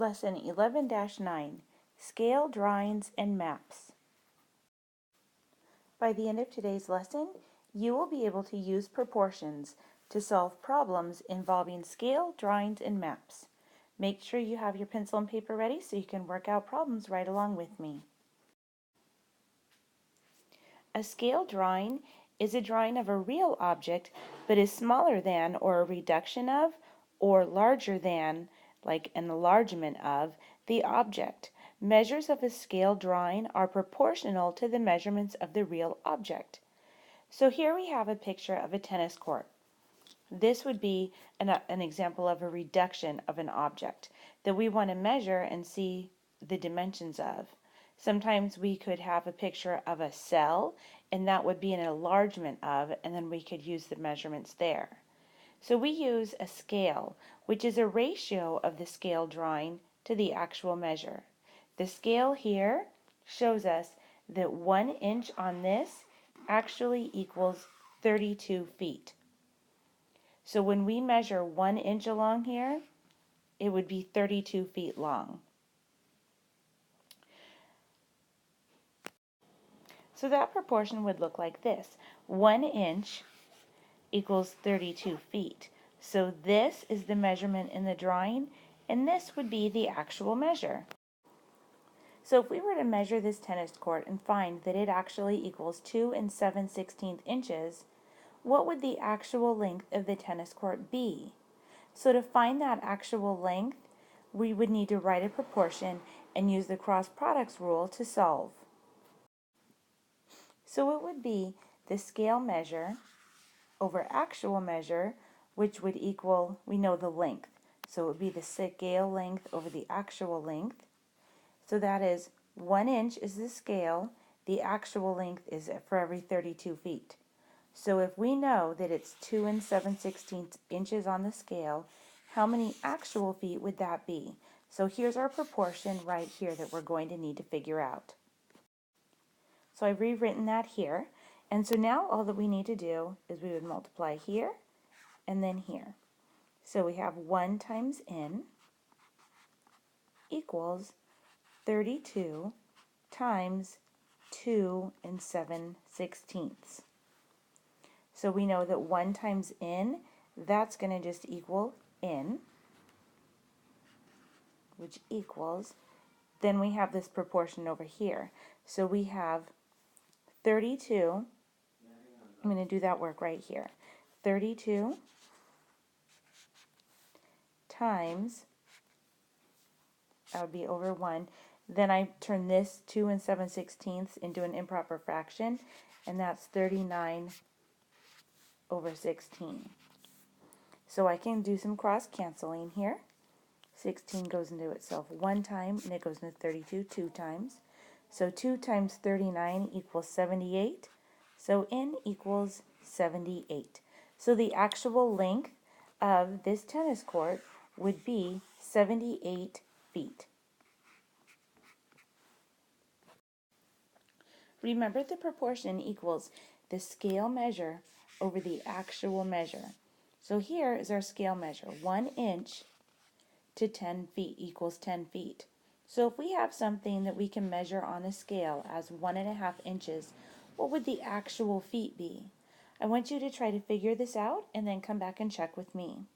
Lesson 11-9, Scale Drawings and Maps. By the end of today's lesson, you will be able to use proportions to solve problems involving scale, drawings, and maps. Make sure you have your pencil and paper ready so you can work out problems right along with me. A scale drawing is a drawing of a real object but is smaller than or a reduction of or larger than, like an enlargement of, the object. Measures of a scale drawing are proportional to the measurements of the real object. So here we have a picture of a tennis court. This would be an example of a reduction of an object that we want to measure and see the dimensions of. Sometimes we could have a picture of a cell, and that would be an enlargement of, and then we could use the measurements there. So we use a scale, which is a ratio of the scale drawing to the actual measure. The scale here shows us that 1 inch on this actually equals 32 feet. So when we measure 1 inch along here, it would be 32 feet long. So that proportion would look like this. 1 inch equals 32 feet. So this is the measurement in the drawing, and this would be the actual measure. So if we were to measure this tennis court and find that it actually equals 2 7/16 inches, what would the actual length of the tennis court be? So to find that actual length, we would need to write a proportion and use the cross products rule to solve. So it would be the scale measure over actual measure, which would equal, we know the length. So it would be the scale length over the actual length. So that is 1 inch is the scale, the actual length is for every 32 feet. So if we know that it's 2 7/16 inches on the scale, how many actual feet would that be? So here's our proportion right here that we're going to need to figure out. So I've rewritten that here. And so now all that we need to do is we would multiply here and then here. So we have 1 times n equals 32 times 2 7/16. So we know that 1 times n, that's going to just equal n, which equals, then we have this proportion over here. So we have 32, I'm going to do that work right here. 32 times, that would be over 1. Then I turn this 2 7/16 into an improper fraction, and that's 39/16. So I can do some cross canceling here. 16 goes into itself 1 time, and it goes into 32 2 times. So 2 times 39 equals 78. So n equals 78. So the actual length of this tennis court would be 78 feet. Remember, the proportion equals the scale measure over the actual measure. So here is our scale measure. 1 inch to 10 feet equals 10 feet. So if we have something that we can measure on a scale as 1.5 inches, what would the actual feet be? I want you to try to figure this out and then come back and check with me.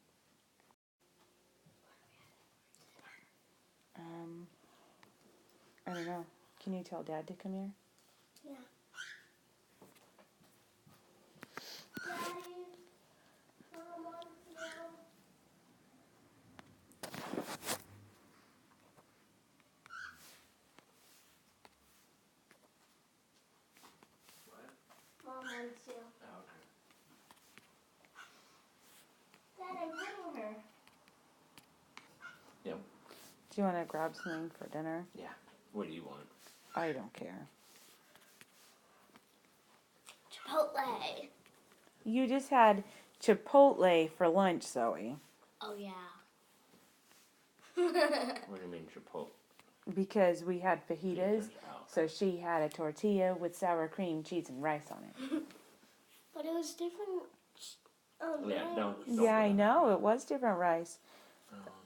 I don't know. Can you tell Dad to come here? Yeah. Daddy, Mom wants to know. Mom wants to. Oh, okay. Dad, I'm petting her. Yep. Do you want to grab something for dinner? Yeah. What do you want? I don't care. Chipotle. You just had Chipotle for lunch, Zoe. Oh, yeah. What do you mean Chipotle? Because we had fajitas, Oh. so she had a tortilla with sour cream, cheese, and rice on it. But it was different. Yeah, don't Yeah, I put it know. It was different rice. on.